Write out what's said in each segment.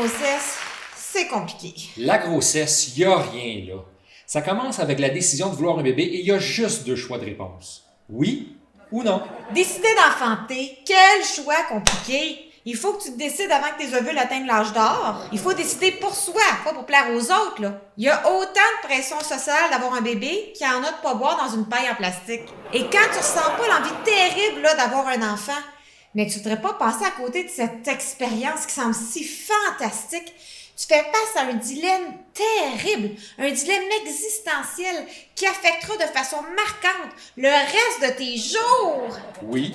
grossesse, c'est compliqué. La grossesse, y a rien là. Ça commence avec la décision de vouloir un bébé et il y a juste 2 choix de réponse. Oui ou non. Décider d'enfanter, quel choix compliqué! Il faut que tu te décides avant que tes ovules atteignent l'âge d'or. Il faut décider pour soi, pas pour plaire aux autres, là. Il y a autant de pression sociale d'avoir un bébé qu'il y en a de pas boire dans une paille en plastique. Et quand tu ressens pas l'envie terrible là, d'avoir un enfant, mais que tu voudrais pas passer à côté de cette expérience qui semble si fantastique, tu fais face à un dilemme terrible, un dilemme existentiel qui affectera de façon marquante le reste de tes jours. Oui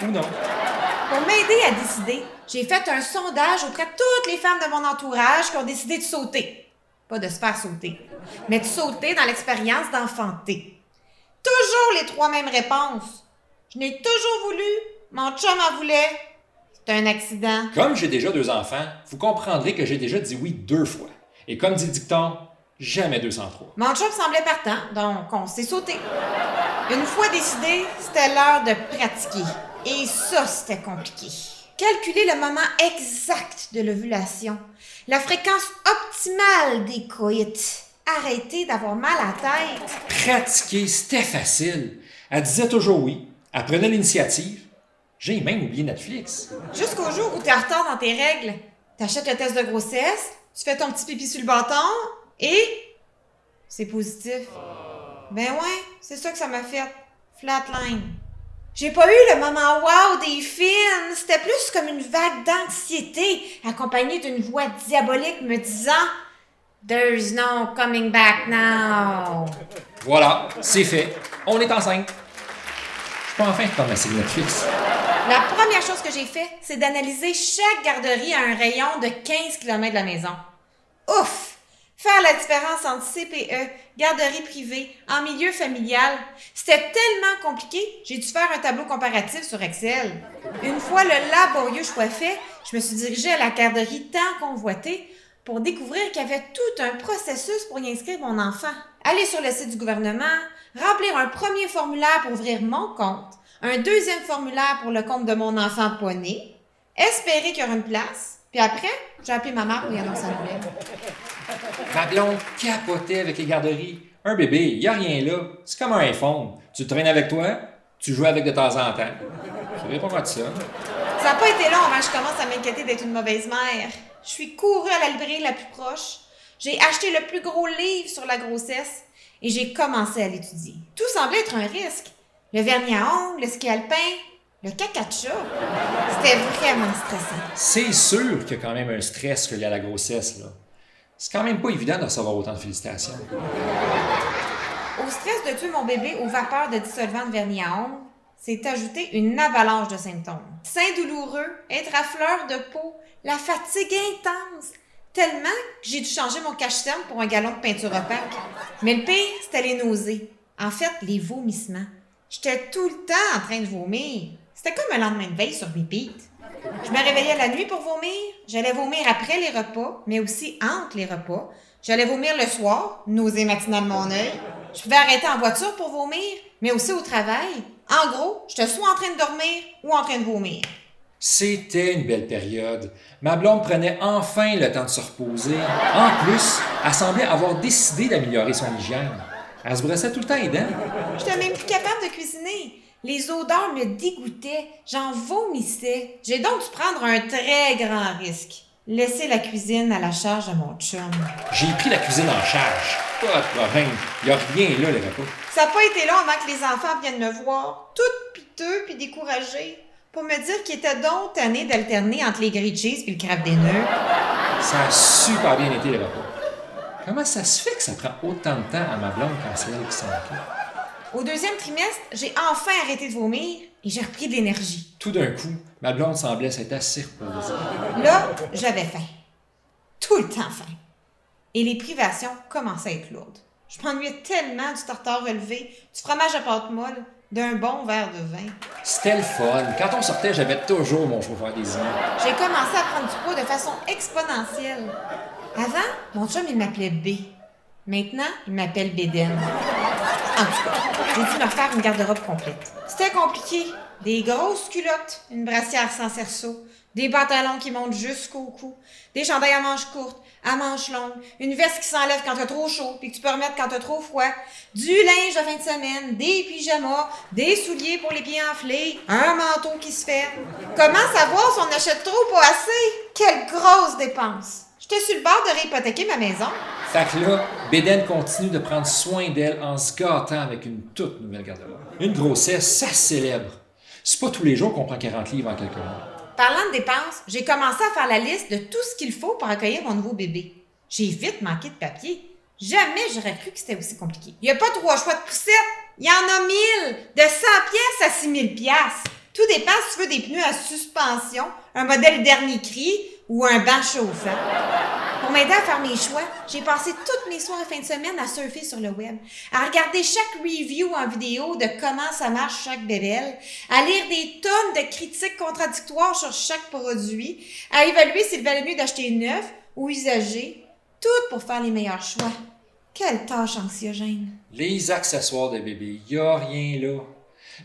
ou non. Pour m'aider à décider, j'ai fait un sondage auprès de toutes les femmes de mon entourage qui ont décidé de sauter. Pas de se faire sauter, mais de sauter dans l'expérience d'enfanter. Toujours les 3 mêmes réponses. Je n'ai toujours voulu, mon chum en voulait. C'est un accident. Comme j'ai déjà 2 enfants, vous comprendrez que j'ai déjà dit oui 2 fois. Et comme dit le dicton, jamais 203. Mon chum semblait partant, donc on s'est sauté. Une fois décidé, c'était l'heure de pratiquer. Et ça, c'était compliqué. Calculer le moment exact de l'ovulation, la fréquence optimale des coïts, arrêter d'avoir mal à la tête. Pratiquer, c'était facile. Elle disait toujours oui. Elle prenait l'initiative. J'ai même oublié Netflix. Jusqu'au jour où t'es en retard dans tes règles, t'achètes le test de grossesse, tu fais ton petit pipi sur le bâton et c'est positif. Ben ouais, c'est ça que ça m'a fait. Flatline. J'ai pas eu le moment wow des films. C'était plus comme une vague d'anxiété accompagnée d'une voix diabolique me disant « There's no coming back now ». Voilà, c'est fait. On est enceinte. Je peux enfin faire ma série Netflix. La première chose que j'ai fait, c'est d'analyser chaque garderie à un rayon de 15 km de la maison. Ouf! Faire la différence entre CPE, garderie privée, en milieu familial, c'était tellement compliqué, j'ai dû faire un tableau comparatif sur Excel. Une fois le laborieux choix fait, je me suis dirigée à la garderie tant convoitée pour découvrir qu'il y avait tout un processus pour y inscrire mon enfant. Aller sur le site du gouvernement, remplir un premier formulaire pour ouvrir mon compte, un deuxième formulaire pour le compte de mon enfant pas né, espérer qu'il y aura une place, puis après, j'ai appelé ma mère pour y annoncer la nouvelle. Ma blonde capotait avec les garderies. Un bébé, y a rien là. C'est comme un iPhone. Tu le traînes avec toi, tu joues avec de temps en temps. Je savais pas quoi de ça. Ça n'a pas été long avant que je commence à m'inquiéter d'être une mauvaise mère. Je suis courue à la librairie la plus proche. J'ai acheté le plus gros livre sur la grossesse et j'ai commencé à l'étudier. Tout semblait être un risque. Le vernis à ongles, le ski alpin, le caca de chat. C'était vraiment stressant. C'est sûr qu'il y a quand même un stress relié à la grossesse, là. C'est quand même pas évident de recevoir autant de félicitations. Au stress de tuer mon bébé aux vapeurs de dissolvant de vernis à ongles, s'est ajoutée une avalanche de symptômes. Seins douloureux, être à fleur de peau, la fatigue intense, tellement que j'ai dû changer mon cache-cerne pour un galon de peinture opaque. Mais le pire, c'était les nausées. En fait, les vomissements. J'étais tout le temps en train de vomir. C'était comme un lendemain de veille sur repeat. Je me réveillais la nuit pour vomir. J'allais vomir après les repas, mais aussi entre les repas. J'allais vomir le soir, nausée matinale de mon œil. Je pouvais arrêter en voiture pour vomir, mais aussi au travail. En gros, j'étais soit en train de dormir ou en train de vomir. C'était une belle période. Ma blonde prenait enfin le temps de se reposer. En plus, elle semblait avoir décidé d'améliorer son hygiène. Elle se brossait tout le temps les dents. J'étais même plus capable de cuisiner. Les odeurs me dégoûtaient. J'en vomissais. J'ai donc dû prendre un très grand risque. Laisser la cuisine à la charge de mon chum. J'ai pris la cuisine en charge. Pas de problème. Y a rien là, les repas. Ça n'a pas été long avant que les enfants viennent me voir, toutes piteux puis découragés, pour me dire qu'ils étaient donc tannés d'alterner entre les grilled cheese puis le crabe des nœuds. Ça a super bien été, les repas. Comment ça se fait que ça prend autant de temps à ma blonde quand c'est elle qui s'en occupe? Au 2e trimestre, j'ai enfin arrêté de vomir et j'ai repris de l'énergie. Tout d'un coup, ma blonde semblait s'être assez reposée. Là, j'avais faim. Tout le temps faim. Et les privations commençaient à être lourdes. Je m'ennuyais tellement du tartare relevé, du fromage à pâte molle, d'un bon verre de vin. C'était le fun. Quand on sortait, j'avais toujours mon chauffeur désigné. J'ai commencé à prendre du poids de façon exponentielle. Avant, mon chum, il m'appelait B. Maintenant, il m'appelle Bédène. En tout cas, j'ai dû me refaire une garde-robe complète. C'était compliqué. Des grosses culottes, une brassière sans cerceau, des pantalons qui montent jusqu'au cou, des chandails à manches courtes, à manches longues, une veste qui s'enlève quand t'as trop chaud puis que tu peux remettre quand t'as trop froid, du linge de fin de semaine, des pyjamas, des souliers pour les pieds enflés, un manteau qui se ferme. Comment savoir si on achète trop ou pas assez? Quelle grosse dépense! J'étais sur le bord de réhypothéquer ma maison. Fait que là, Bédaine continue de prendre soin d'elle en se gâtant avec une toute nouvelle garde-robe. Une grossesse, ça se célèbre. C'est pas tous les jours qu'on prend 40 livres en quelques mois. Parlant de dépenses, j'ai commencé à faire la liste de tout ce qu'il faut pour accueillir mon nouveau bébé. J'ai vite manqué de papier. Jamais j'aurais cru que c'était aussi compliqué. Il n'y a pas 3 choix de poussettes. Il y en a 1000. De 100 pièces à 6000 pièces. Tout dépend si tu veux des pneus à suspension, un modèle dernier cri ou un banc chauffant. Pour m'aider à faire mes choix, j'ai passé toutes mes soirs et fins de semaine à surfer sur le web, à regarder chaque review en vidéo de comment ça marche chaque bébelle, à lire des tonnes de critiques contradictoires sur chaque produit, à évaluer s'il valait mieux d'acheter neuf ou usagé, tout pour faire les meilleurs choix. Quelle tâche anxiogène! Les accessoires de bébé, y a rien là.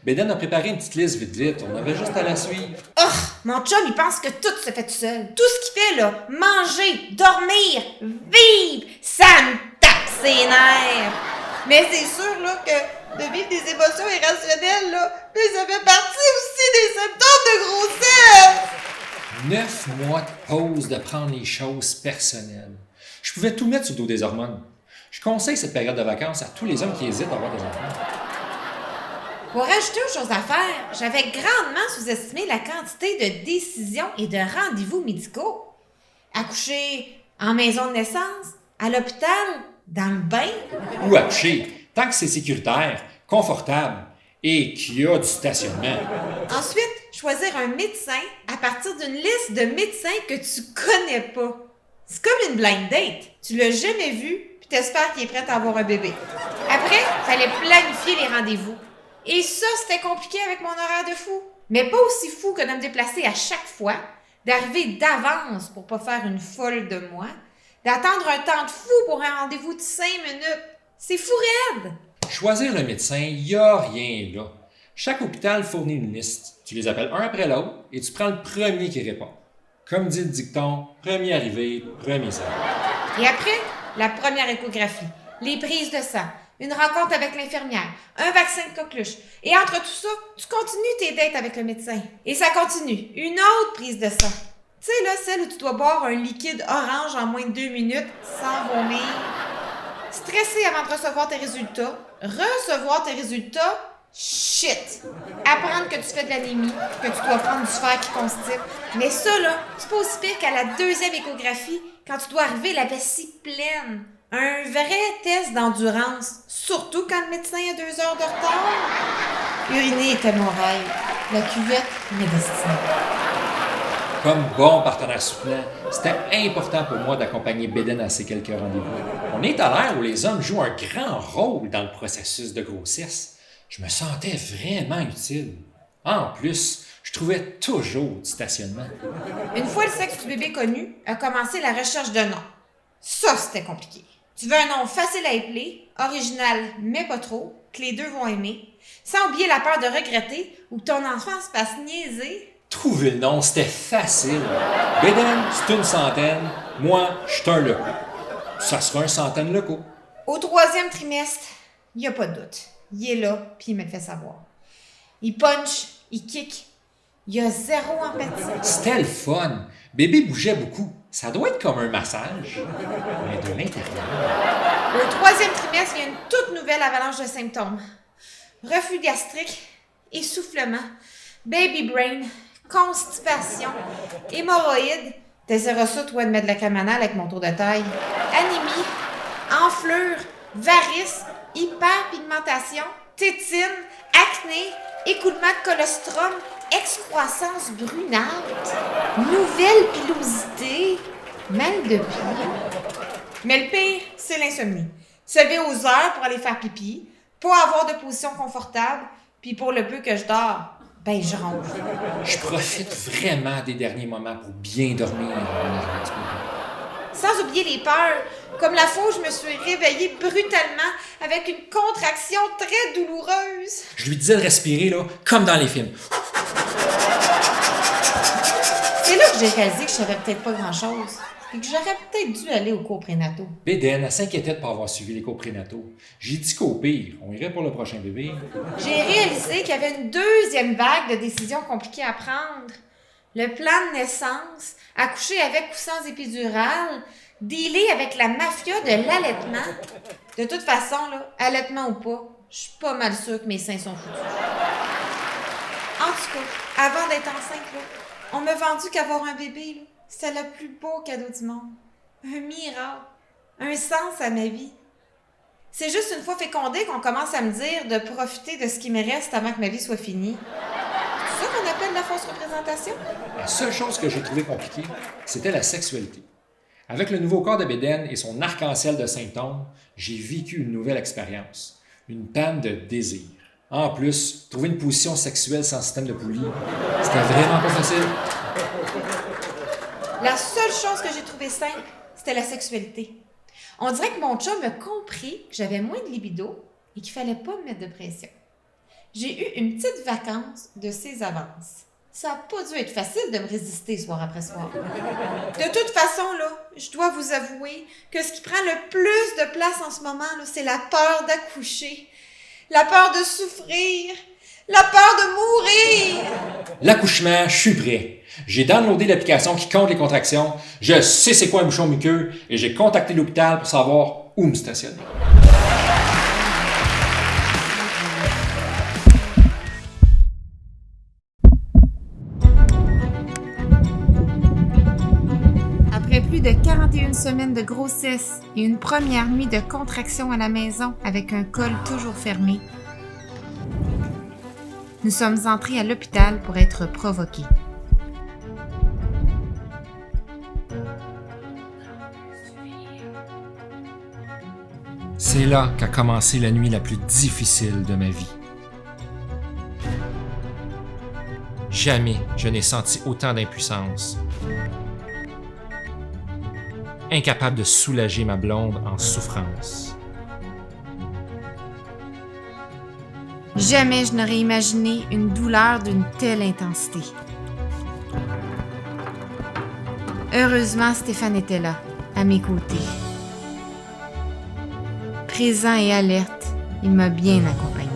Bédaine a préparé une petite liste vite, on avait juste à la suivre. Oh! Mon chum, il pense que tout se fait tout seul. Tout ce qu'il fait, là, manger, dormir, vivre, ça me tape ses nerfs. Mais c'est sûr, là, que de vivre des émotions irrationnelles, là, mais ça fait partie aussi des symptômes de grossesse. 9 mois de pause de prendre les choses personnelles. Je pouvais tout mettre sur le dos des hormones. Je conseille cette période de vacances à tous les hommes qui hésitent à avoir des enfants. Pour rajouter aux choses à faire, j'avais grandement sous-estimé la quantité de décisions et de rendez-vous médicaux. Accoucher en maison de naissance, à l'hôpital, dans le bain. Ou accoucher, tant que c'est sécuritaire, confortable et qu'il y a du stationnement. Ensuite, choisir un médecin à partir d'une liste de médecins que tu connais pas. C'est comme une blind date. Tu l'as jamais vu, puis t'espères qu'il est prêt à avoir un bébé. Après, fallait planifier les rendez-vous. Et ça, c'était compliqué avec mon horaire de fou. Mais pas aussi fou que de me déplacer à chaque fois, d'arriver d'avance pour pas faire une folle de moi, d'attendre un temps de fou pour un rendez-vous de 5 minutes. C'est fou raide! Choisir le médecin, y a rien là. Chaque hôpital fournit une liste. Tu les appelles un après l'autre et tu prends le premier qui répond. Comme dit le dicton, premier arrivé, premier servi. Et après, la première échographie, les prises de sang, une rencontre avec l'infirmière, un vaccin de coqueluche. Et entre tout ça, tu continues tes dates avec le médecin. Et ça continue. Une autre prise de sang. Tu sais, là, celle où tu dois boire un liquide orange en moins de 2 minutes sans vomir. Stressé avant de recevoir tes résultats. Recevoir tes résultats. Shit! Apprendre que tu fais de l'anémie, que tu dois prendre du fer qui constipe. Mais ça, là, c'est pas aussi pire qu'à la deuxième échographie, quand tu dois arriver la vessie pleine. Un vrai test d'endurance, surtout quand le médecin a 2 heures de retard. Uriner était mon rêve. La cuvette, mes destinées. Comme bon partenaire soutenant, c'était important pour moi d'accompagner Bédaine à ces quelques rendez-vous. On est à l'ère où les hommes jouent un grand rôle dans le processus de grossesse. Je me sentais vraiment utile. En plus, je trouvais toujours du stationnement. Une fois le sexe du bébé connu, a commencé la recherche de nom. Ça, c'était compliqué. Tu veux un nom facile à épeler, original mais pas trop, que les deux vont aimer, sans oublier la peur de regretter ou que ton enfant se fasse niaiser. Trouver le nom, c'était facile. Bédaine, c'est une centaine. Moi, je suis un loco. Ça sera 100 locaux. Au 3e trimestre, il n'y a pas de doute. Il est là, puis il me le fait savoir. Il punch, il kick. Il y a zéro empathie. C'était le fun. Bébé bougeait beaucoup. Ça doit être comme un massage, mais de l'intérieur. Au 3e trimestre, il y a une toute nouvelle avalanche de symptômes. Reflux gastrique, essoufflement, baby brain, constipation, hémorroïdes, t'essaieras ça, toi, de mettre de la camanale avec mon tour de taille, anémie, enflure, varices, hyperpigmentation, tétine, acné, écoulement de colostrum, excroissance brunante, nouvelle pilosité, mal de pied. Mais le pire, c'est l'insomnie. Se lever aux heures pour aller faire pipi, pas avoir de position confortable, puis pour le peu que je dors, ben je ronfle. Je profite vraiment des derniers moments pour bien dormir. Sans oublier les peurs Comme la fois où je me suis réveillée brutalement avec une contraction très douloureuse. Je lui disais de respirer, là, comme dans les films. C'est là que j'ai réalisé que je savais peut-être pas grand-chose. Et que j'aurais peut-être dû aller au cours prénataux. Bédaine, elle s'inquiétait de pas avoir suivi les cours prénataux. J'ai dit qu'au pire, on irait pour le prochain bébé. J'ai réalisé qu'il y avait une deuxième vague de décisions compliquées à prendre. Le plan de naissance, accoucher avec ou sans épidural, dealer avec la mafia de l'allaitement. De toute façon, là, allaitement ou pas, je suis pas mal sûre que mes seins sont foutus. En tout cas, avant d'être enceinte, là, on m'a vendu qu'avoir un bébé, là, c'était le plus beau cadeau du monde. Un miracle. Un sens à ma vie. C'est juste une fois fécondée qu'on commence à me dire de profiter de ce qui me reste avant que ma vie soit finie. C'est ça qu'on appelle la fausse représentation? La seule chose que j'ai trouvée compliquée, c'était la sexualité. Avec le nouveau corps de Bédaine et son arc-en-ciel de symptômes, j'ai vécu une nouvelle expérience. Une panne de désir. En plus, trouver une position sexuelle sans système de poulie, c'était vraiment pas facile. La seule chose que j'ai trouvée simple, c'était la sexualité. On dirait que mon chum a compris que j'avais moins de libido et qu'il fallait pas me mettre de pression. J'ai eu une petite vacance de ses avances. Ça n'a pas dû être facile de me résister soir après soir. De toute façon, là, je dois vous avouer que ce qui prend le plus de place en ce moment, là, c'est la peur d'accoucher, la peur de souffrir, la peur de mourir. L'accouchement, je suis prêt. J'ai downloadé l'application qui compte les contractions, je sais c'est quoi un bouchon muqueux et j'ai contacté l'hôpital pour savoir où me stationner. Après plus de 41 semaines de grossesse et une première nuit de contraction à la maison avec un col toujours fermé, nous sommes entrés à l'hôpital pour être provoqués. C'est là qu'a commencé la nuit la plus difficile de ma vie. Jamais je n'ai senti autant d'impuissance. Incapable de soulager ma blonde en souffrance. Jamais je n'aurais imaginé une douleur d'une telle intensité. Heureusement, Stéphane était là, à mes côtés. Présent et alerte, il m'a bien accompagné.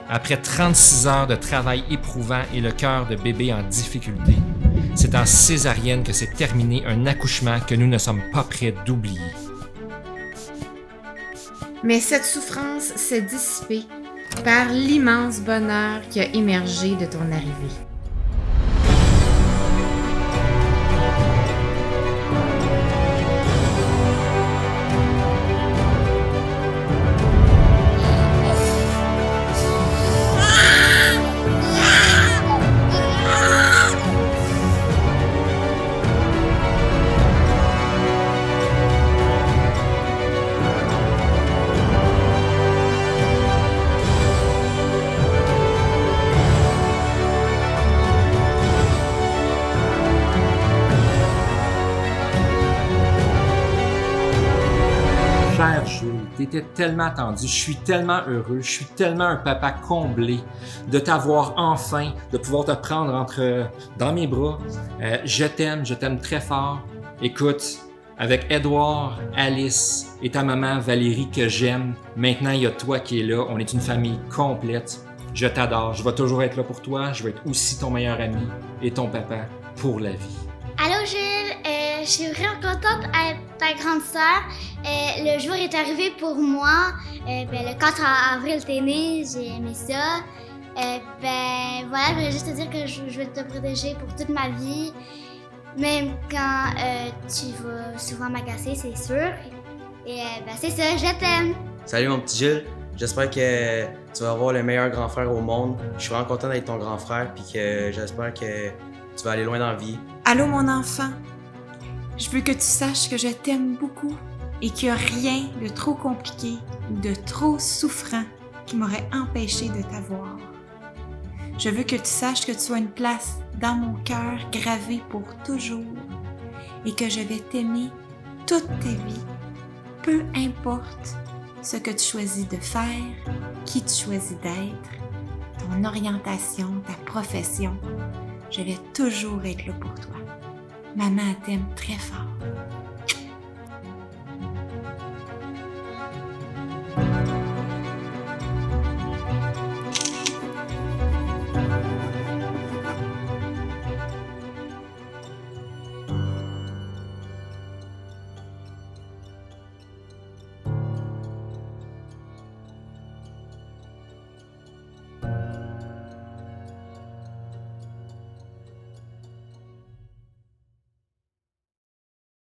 Après 36 heures de travail éprouvant et le cœur de bébé en difficulté, c'est en césarienne que s'est terminé un accouchement que nous ne sommes pas prêts d'oublier. Mais cette souffrance s'est dissipée par l'immense bonheur qui a émergé de ton arrivée. Cher Jules, t'étais tellement attendu, je suis tellement heureux, je suis tellement un papa comblé de t'avoir enfin, de pouvoir te prendre dans mes bras. Je t'aime très fort. Écoute, avec Edouard, Alice et ta maman Valérie que j'aime, maintenant il y a toi qui es là, on est une famille complète. Je t'adore, je vais toujours être là pour toi, je vais être aussi ton meilleur ami et ton papa pour la vie. Allô Jules, je suis vraiment contente d'être ta grande sœur. Le jour est arrivé pour moi. Le 4 avril, t'es né, j'ai aimé ça. Voilà, je voulais juste te dire que je vais te protéger pour toute ma vie. Même quand tu vas souvent m'agacer, c'est sûr. Et c'est ça, je t'aime. Salut mon petit Jules, j'espère que tu vas avoir le meilleur grand frère au monde. Je suis vraiment content d'être ton grand frère puis que j'espère que tu vas aller loin dans la vie. Allô mon enfant, je veux que tu saches que je t'aime beaucoup et qu'il n'y a rien de trop compliqué ou de trop souffrant qui m'aurait empêché de t'avoir. Je veux que tu saches que tu as une place dans mon cœur gravée pour toujours et que je vais t'aimer toute ta vie, peu importe ce que tu choisis de faire, qui tu choisis d'être, ton orientation, ta profession. Je vais toujours être là pour toi. Maman t'aime très fort.